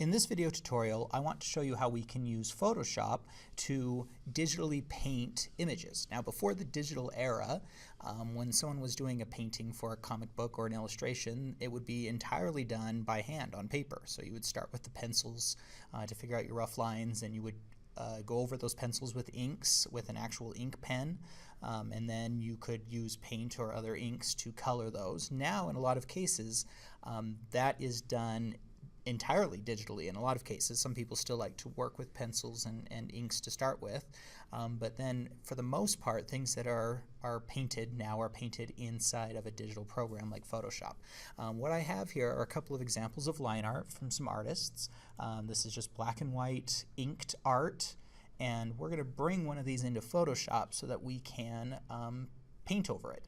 In this video tutorial, I want to show you how we can use Photoshop to digitally paint images. Now, before the digital era, when someone was doing a painting for a comic book or an illustration, it would be entirely done by hand on paper. So you would start with the pencils to figure out your rough lines, and you would go over those pencils with inks, with an actual ink pen, and then you could use paint or other inks to color those. Now, in a lot of cases, that is done entirely digitally in a lot of cases. Some people still like to work with pencils and inks to start with, but then for the most part, things that are painted now are painted inside of a digital program like Photoshop. What I have here are a couple of examples of line art from some artists. This is just black and white inked art, and we're going to bring one of these into Photoshop so that we can paint over it.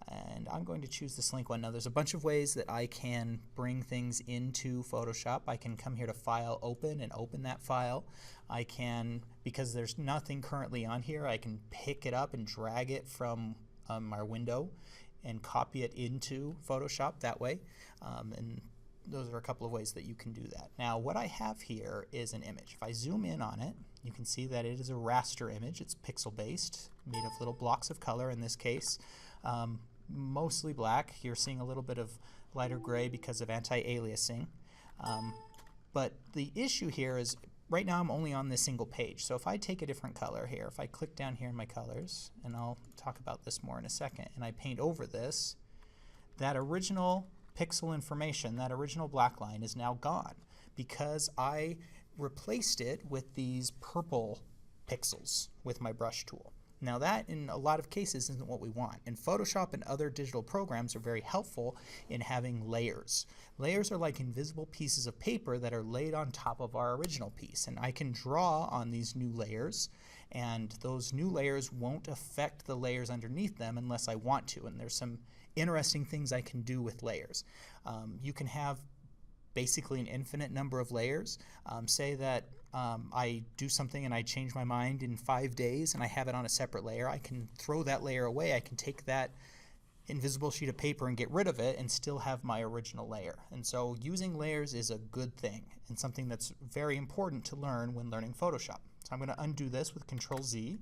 And I'm going to choose this link one. Now, there's a bunch of ways that I can bring things into Photoshop. I can come here to File, Open, and open that file. I can, because there's nothing currently on here, I can pick it up and drag it from our window and copy it into Photoshop that way. And those are a couple of ways that you can do that. Now, what I have here is an image. If I zoom in on it, you can see that it is a raster image. It's pixel-based, made of little blocks of color in this case. Mostly black. You're seeing a little bit of lighter gray because of anti-aliasing. But the issue here is right now I'm only on this single page. So if I take a different color here, if I click down here in my colors, and I'll talk about this more in a second, and I paint over this, that original pixel information, that original black line is now gone because I replaced it with these purple pixels with my brush tool. Now that, in a lot of cases, isn't what we want. And Photoshop and other digital programs are very helpful in having layers. Layers are like invisible pieces of paper that are laid on top of our original piece. And I can draw on these new layers, and those new layers won't affect the layers underneath them unless I want to. And there's some interesting things I can do with layers. You can have basically an infinite number of layers. Say that I do something and I change my mind in 5 days and I have it on a separate layer. I can throw that layer away. I can take that invisible sheet of paper and get rid of it and still have my original layer. And so using layers is a good thing and something that's very important to learn when learning Photoshop. So I'm going to undo this with Control-Z,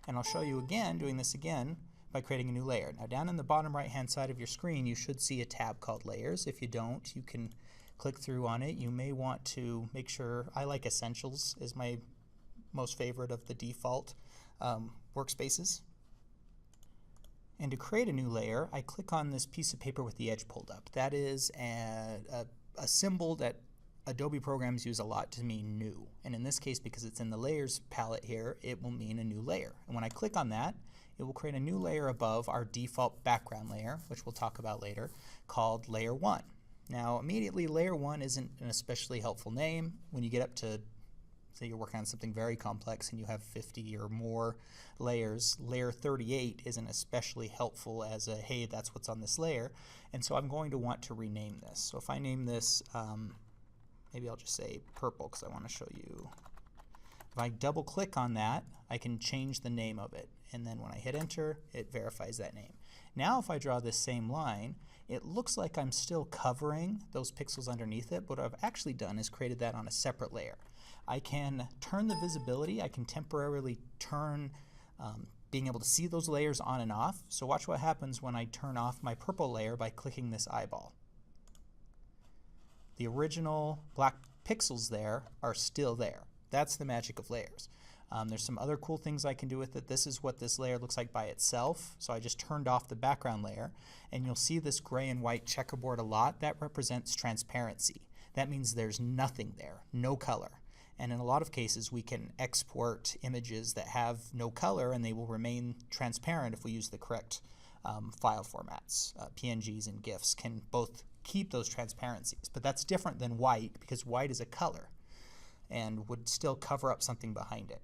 and I'll show you again doing this again by creating a new layer. Now, down in the bottom right hand side of your screen, you should see a tab called Layers. If you don't, you can click through on it. You may want to make sure, I like Essentials is my most favorite of the default workspaces. And to create a new layer, I click on this piece of paper with the edge pulled up. That is a symbol that Adobe programs use a lot to mean new. And in this case, because it's in the Layers palette here, it will mean a new layer. And when I click on that, it will create a new layer above our default background layer, which we'll talk about later, called Layer 1. Now, immediately, Layer 1 isn't an especially helpful name. When you get up to, say you're working on something very complex and you have 50 or more layers, Layer 38 isn't especially helpful as a, hey, that's what's on this layer. And so I'm going to want to rename this. So if I name this, maybe I'll just say purple because I want to show you. If I double click on that, I can change the name of it. And then when I hit enter, it verifies that name. Now if I draw this same line, it looks like I'm still covering those pixels underneath it, but what I've actually done is created that on a separate layer. I can turn the visibility. I can temporarily turn being able to see those layers on and off. So watch what happens when I turn off my purple layer by clicking this eyeball. The original black pixels there are still there. That's the magic of layers. There's some other cool things I can do with it. This is what this layer looks like by itself. So I just turned off the background layer, and you'll see this gray and white checkerboard a lot. That represents transparency. That means there's nothing there, no color. And in a lot of cases, we can export images that have no color, and they will remain transparent if we use the correct file formats. PNGs and GIFs can both keep those transparencies, but that's different than white because white is a color and would still cover up something behind it.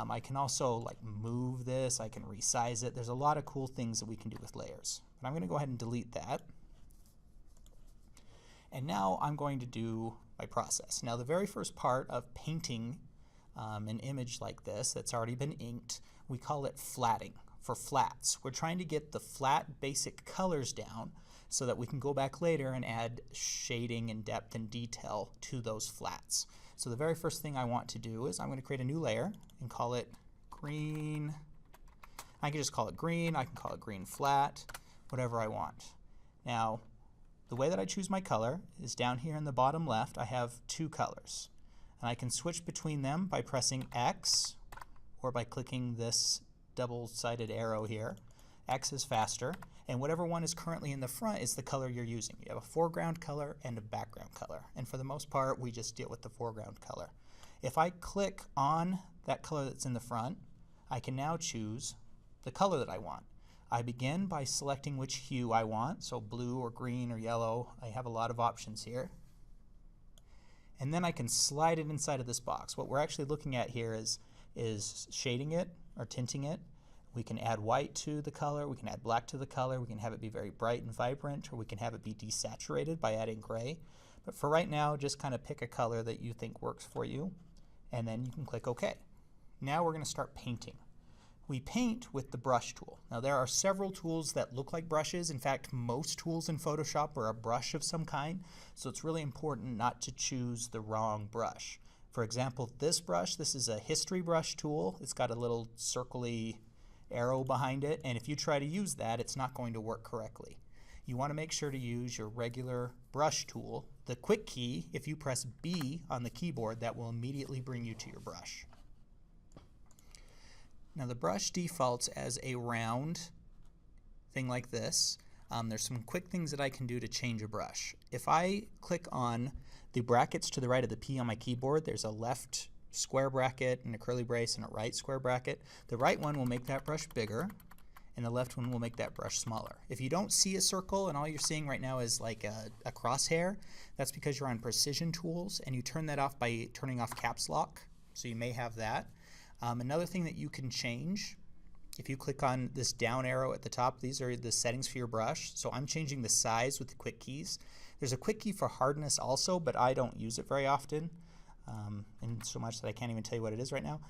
I can also like move this, I can resize it. There's a lot of cool things that we can do with layers. But I'm going to go ahead and delete that. And now I'm going to do my process. Now the very first part of painting an image like this that's already been inked, we call it flatting for flats. We're trying to get the flat basic colors down so that we can go back later and add shading and depth and detail to those flats. So the very first thing I want to do is I'm going to create a new layer and call it green. I can just call it green, I can call it green flat, whatever I want. Now, the way that I choose my color is down here in the bottom left. I have two colors, and I can switch between them by pressing X or by clicking this double-sided arrow here. X is faster, and whatever one is currently in the front is the color you're using. You have a foreground color and a background color, and for the most part we just deal with the foreground color. If I click on that color that's in the front, I can now choose the color that I want. I begin by selecting which hue I want, so blue or green or yellow. I have a lot of options here. And then I can slide it inside of this box. What we're actually looking at here is shading it or tinting it. We can add white to the color, we can add black to the color, we can have it be very bright and vibrant, or we can have it be desaturated by adding gray. But for right now, just kind of pick a color that you think works for you, and then you can click OK. Now we're going to start painting. We paint with the brush tool. Now there are several tools that look like brushes. In fact, most tools in Photoshop are a brush of some kind, so it's really important not to choose the wrong brush. For example, this brush, this is a history brush tool. It's got a little circly arrow behind it, and if you try to use that, it's not going to work correctly. You want to make sure to use your regular brush tool. The quick key, if you press B on the keyboard, that will immediately bring you to your brush. Now the brush defaults as a round thing like this. There's some quick things that I can do to change a brush. If I click on the brackets to the right of the P on my keyboard, there's a left square bracket and a curly brace and a right square bracket. The right one will make that brush bigger, and the left one will make that brush smaller. If you don't see a circle and all you're seeing right now is like a crosshair, that's because you're on precision tools, and you turn that off by turning off caps lock, so you may have that. Another thing that you can change, if you click on this down arrow at the top, these are the settings for your brush. So I'm changing the size with the quick keys. There's a quick key for hardness also, but I don't use it very often, and so much that I can't even tell you what it is right now.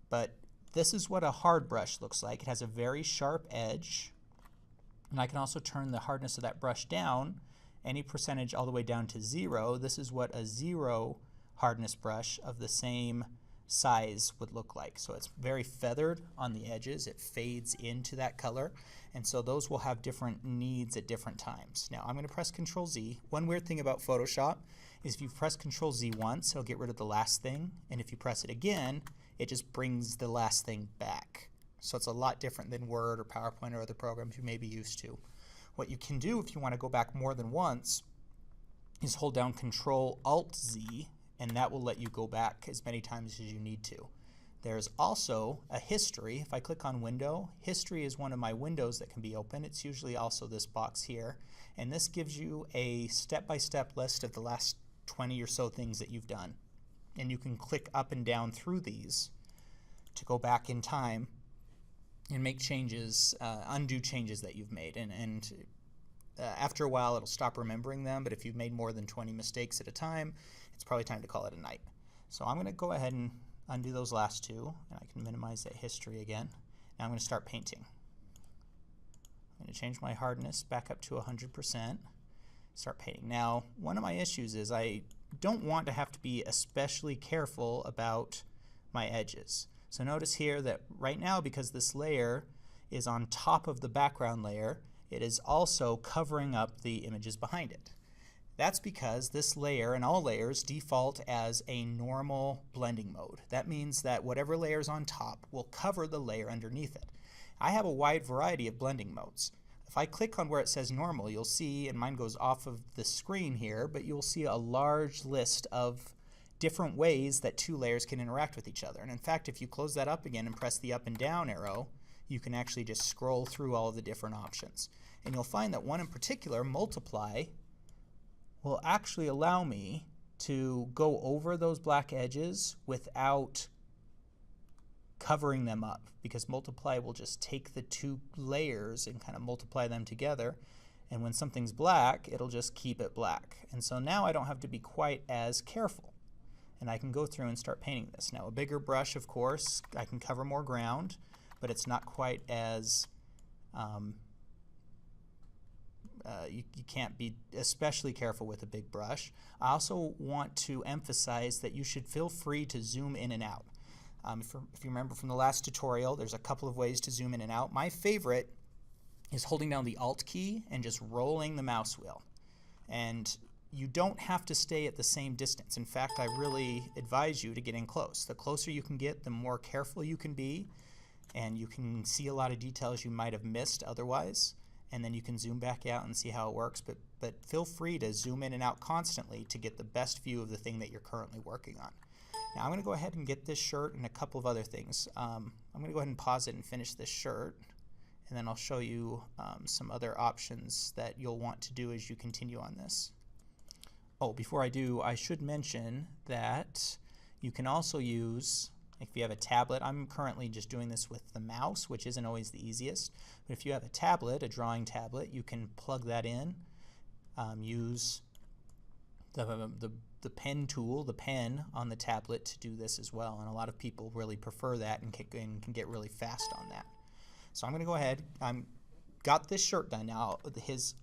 But this is what a hard brush looks like. It has a very sharp edge, and I can also turn the hardness of that brush down, any percentage all the way down to 0. This is what a 0 hardness brush of the same size would look like. So it's very feathered on the edges. It fades into that color, and so those will have different needs at different times. Now I'm going to press Ctrl Z. One weird thing about Photoshop is if you press Ctrl Z once, it'll get rid of the last thing, and if you press it again, it just brings the last thing back. So it's a lot different than Word or PowerPoint or other programs you may be used to. What you can do if you want to go back more than once is hold down Ctrl Alt Z, and that will let you go back as many times as you need to. There's also a history. If I click on Window, history is one of my windows that can be open. It's usually also this box here, and this gives you a step-by-step list of the last 20 or so things that you've done. And you can click up and down through these to go back in time and make changes, undo changes that you've made. And after a while it'll stop remembering them, but if you've made more than 20 mistakes at a time, it's probably time to call it a night. So I'm going to go ahead and undo those last two, and I can minimize that history again. Now I'm going to start painting. I'm going to change my hardness back up to 100%, start painting. Now one of my issues is I don't want to have to be especially careful about my edges. So notice here that right now, because this layer is on top of the background layer, it is also covering up the images behind it. That's because this layer and all layers default as a normal blending mode. That means that whatever layer is on top will cover the layer underneath it. I have a wide variety of blending modes. If I click on where it says normal, you'll see, and mine goes off of the screen here, but you'll see a large list of different ways that two layers can interact with each other. And in fact, if you close that up again and press the up and down arrow, you can actually just scroll through all of the different options. And you'll find that one in particular, multiply, will actually allow me to go over those black edges without covering them up, because multiply will just take the two layers and kind of multiply them together, and when something's black, it'll just keep it black. And so now I don't have to be quite as careful, and I can go through and start painting this. Now a bigger brush, of course, I can cover more ground, but it's not quite as you can't be especially careful with a big brush. I also want to emphasize that you should feel free to zoom in and out. If you remember from the last tutorial, there's a couple of ways to zoom in and out. My favorite is holding down the Alt key and just rolling the mouse wheel. And you don't have to stay at the same distance. In fact, I really advise you to get in close. The closer you can get, the more careful you can be, and you can see a lot of details you might have missed otherwise. And then you can zoom back out and see how it works. But feel free to zoom in and out constantly to get the best view of the thing that you're currently working on. Now I'm going to go ahead and get this shirt and a couple of other things. I'm going to go ahead and pause it and finish this shirt, and then I'll show you some other options that you'll want to do as you continue on this. Oh, before I do, I should mention that you can also use, if you have a tablet, I'm currently just doing this with the mouse, which isn't always the easiest, but if you have a tablet, a drawing tablet, you can plug that in, use the pen tool, the pen on the tablet to do this as well, and a lot of people really prefer that and can get really fast on that. So I'm going to go ahead, got this shirt done now. His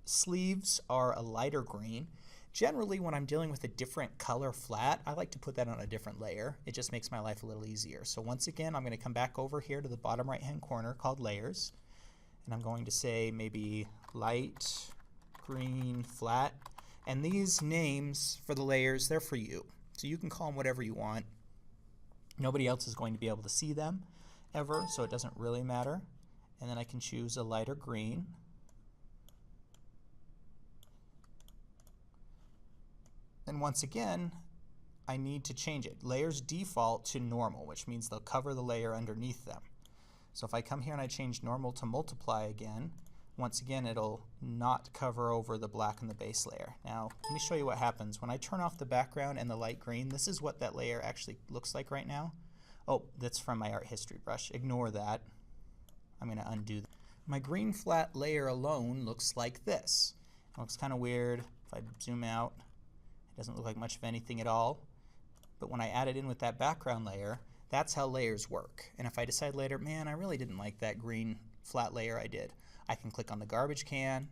sleeves are a lighter green. Generally, when I'm dealing with a different color flat, I like to put that on a different layer. It just makes my life a little easier. So once again, I'm going to come back over here to the bottom right-hand corner called Layers, and I'm going to say maybe light green flat. And these names for the layers, they're for you. So you can call them whatever you want. Nobody else is going to be able to see them ever, so it doesn't really matter. And then I can choose a lighter green. And once again, I need to change it. Layers default to normal, which means they'll cover the layer underneath them. So if I come here and I change normal to multiply again, once again it'll not cover over the black in the base layer. Now let me show you what happens. When I turn off the background and the light green, this is what that layer actually looks like right now. Oh, that's from my art history brush. Ignore that. I'm going to undo that. My green flat layer alone looks like this. It looks kind of weird. If I zoom out, it doesn't look like much of anything at all. But when I add it in with that background layer, that's how layers work. And if I decide later, man, I really didn't like that green flat layer I did, I can click on the garbage can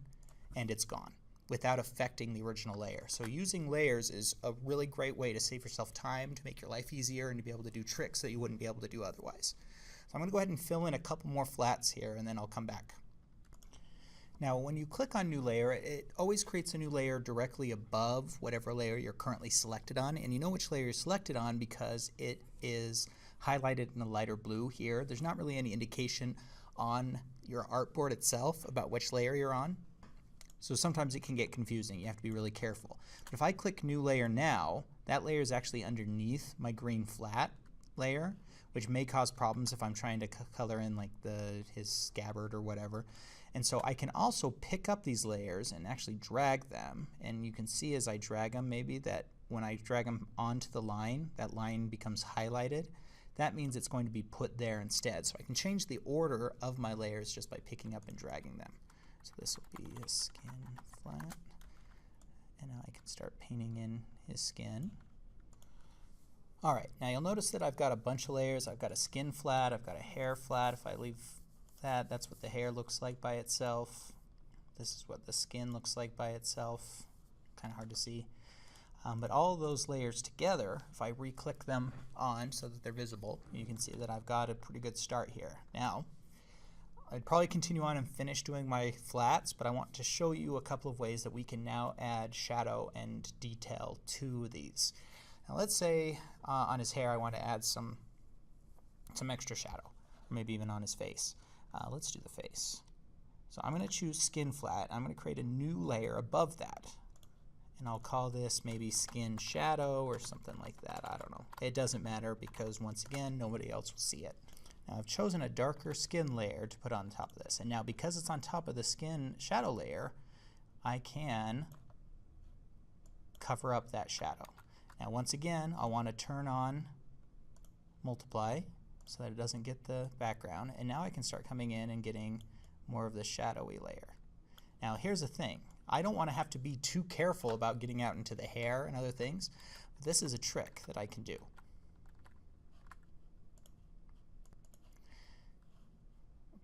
and it's gone without affecting the original layer. So using layers is a really great way to save yourself time, to make your life easier, and to be able to do tricks that you wouldn't be able to do otherwise. So I'm going to go ahead and fill in a couple more flats here, and then I'll come back. Now when you click on New Layer, it always creates a new layer directly above whatever layer you're currently selected on, and you know which layer you're selected on because it is highlighted in a lighter blue here. There's not really any indication on your artboard itself about which layer you're on, so sometimes it can get confusing. You have to be really careful. But if I click New Layer now, that layer is actually underneath my green flat layer, which may cause problems if I'm trying to color in like his scabbard or whatever. And so I can also pick up these layers and actually drag them, and you can see as I drag them maybe that when I drag them onto the line, that line becomes highlighted. That means it's going to be put there instead. So I can change the order of my layers just by picking up and dragging them. So this will be his skin flat, and now I can start painting in his skin. Alright, now you'll notice that I've got a bunch of layers. I've got a skin flat, I've got a hair flat. If I leave that, that's what the hair looks like by itself. This is what the skin looks like by itself. Kind of hard to see. But all of those layers together, if I re-click them on so that they're visible, you can see that I've got a pretty good start here. Now, I'd probably continue on and finish doing my flats, but I want to show you a couple of ways that we can now add shadow and detail to these. Now let's say on his hair I want to add some extra shadow, or maybe even on his face. Let's do the face. So I'm going to choose skin flat. I'm going to create a new layer above that. And I'll call this maybe skin shadow or something like that. I don't know. It doesn't matter because once again nobody else will see it. Now I've chosen a darker skin layer to put on top of this. And now because it's on top of the skin shadow layer, I can cover up that shadow. Now once again, I want to turn on multiply so that it doesn't get the background. And now I can start coming in and getting more of the shadowy layer. Now here's the thing. I don't want to have to be too careful about getting out into the hair and other things. But this is a trick that I can do.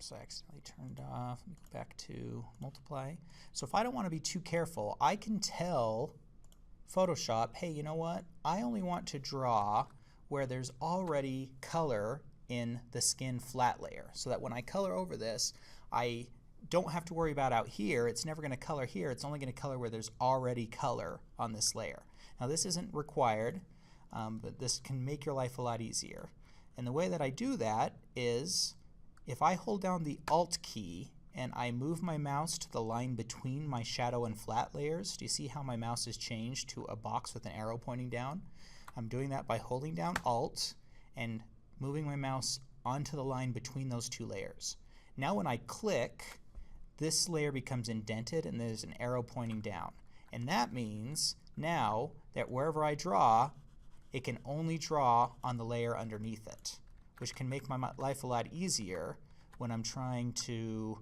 Oops, I accidentally turned off. Let me go back to multiply. So if I don't want to be too careful, I can tell Photoshop, hey, you know what? I only want to draw where there's already color in the skin flat layer, so that when I color over this, I don't have to worry about out here. It's never going to color here. It's only going to color where there's already color on this layer. Now this isn't required, but this can make your life a lot easier. And the way that I do that is if I hold down the Alt key and I move my mouse to the line between my shadow and flat layers, do you see how my mouse has changed to a box with an arrow pointing down? I'm doing that by holding down Alt and moving my mouse onto the line between those two layers. Now when I click, this layer becomes indented and there's an arrow pointing down. And that means now that wherever I draw, it can only draw on the layer underneath it, which can make my life a lot easier when I'm trying to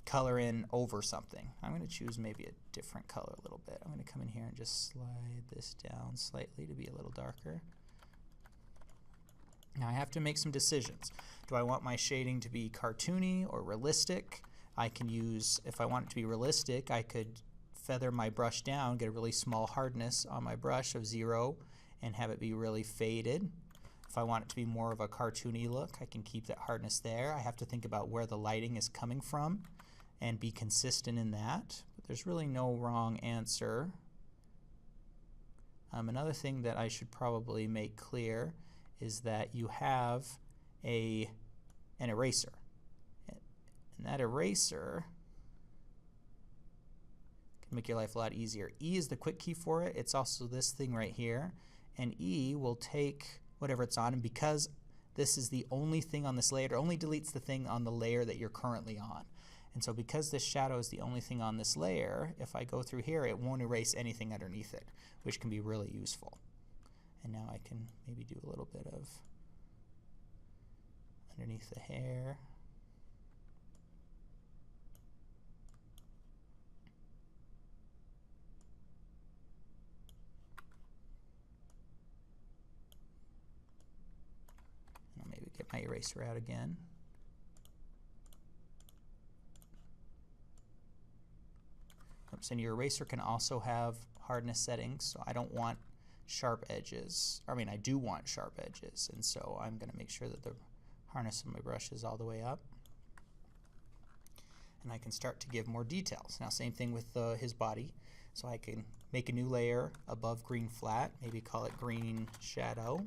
color in over something. I'm going to choose maybe a different color a little bit. I'm going to come in here and just slide this down slightly to be a little darker. Now I have to make some decisions. Do I want my shading to be cartoony or realistic? I can use, if I want it to be realistic, I could feather my brush down, get a really small hardness on my brush of 0 and have it be really faded. If I want it to be more of a cartoony look, I can keep that hardness there. I have to think about where the lighting is coming from and be consistent in that. But there's really no wrong answer. Another thing that I should probably make clear is that you have an eraser. And that eraser can make your life a lot easier. E is the quick key for it. It's also this thing right here. And E will take whatever it's on, and because this is the only thing on this layer, it only deletes the thing on the layer that you're currently on. And so because this shadow is the only thing on this layer, if I go through here, it won't erase anything underneath it, which can be really useful. And now I can maybe do a little bit of underneath the hair. And I'll maybe get my eraser out again. Oops, and your eraser can also have hardness settings, so I don't want sharp edges. I mean, I do want sharp edges, and so I'm going to make sure that the hardness of my brush is all the way up. And I can start to give more details. Now, same thing with his body. So I can make a new layer above green flat, maybe call it green shadow.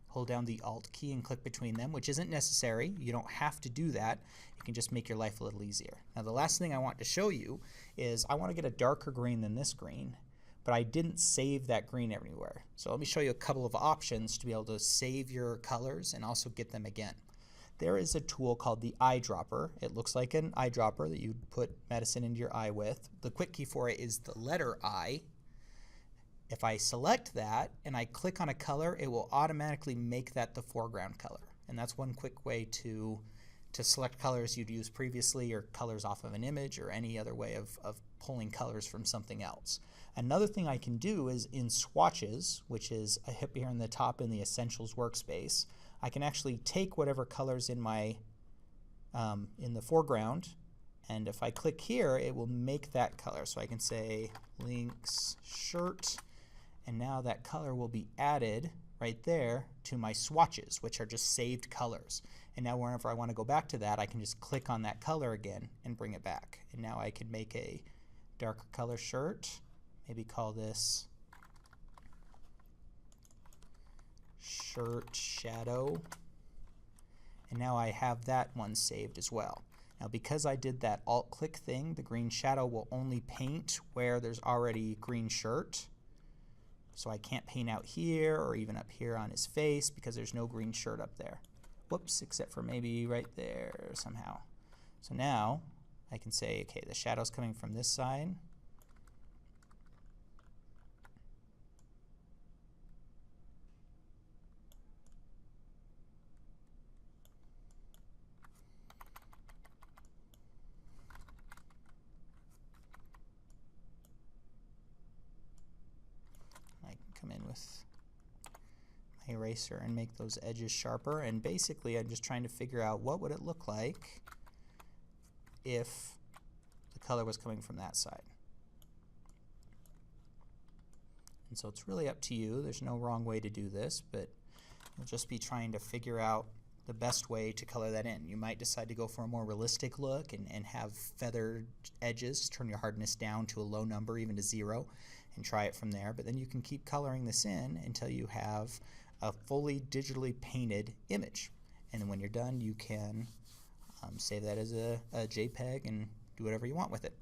Hold down the Alt key and click between them, which isn't necessary. You don't have to do that. It can just make your life a little easier. Now, the last thing I want to show you is I want to get a darker green than this green, but I didn't save that green everywhere. So let me show you a couple of options to be able to save your colors and also get them again. There is a tool called the eyedropper. It looks like an eyedropper that you put medicine into your eye with. The quick key for it is the letter I. If I select that and I click on a color, it will automatically make that the foreground color. And that's one quick way to select colors you'd used previously, or colors off of an image, or any other way of pulling colors from something else. Another thing I can do is in swatches, which is a hip here in the top in the Essentials workspace, I can actually take whatever colors in my in the foreground, and if I click here, it will make that color. So I can say Link's shirt, and now that color will be added right there to my swatches, which are just saved colors. And now whenever I want to go back to that, I can just click on that color again and bring it back. And now I can make a darker color shirt. Maybe call this shirt shadow. And now I have that one saved as well. Now because I did that alt click thing, the green shadow will only paint where there's already green shirt. So I can't paint out here or even up here on his face because there's no green shirt up there. Whoops, except for maybe right there somehow. So now I can say, okay, the shadow's coming from this side. I can come in with my eraser and make those edges sharper. And basically I'm just trying to figure out what would it look like if the color was coming from that side. And so it's really up to you. There's no wrong way to do this, but you'll just be trying to figure out the best way to color that in. You might decide to go for a more realistic look and have feathered edges, turn your hardness down to a low number, even to 0, and try it from there. But then you can keep coloring this in until you have a fully digitally painted image. And then when you're done, you can save that as a JPEG and do whatever you want with it.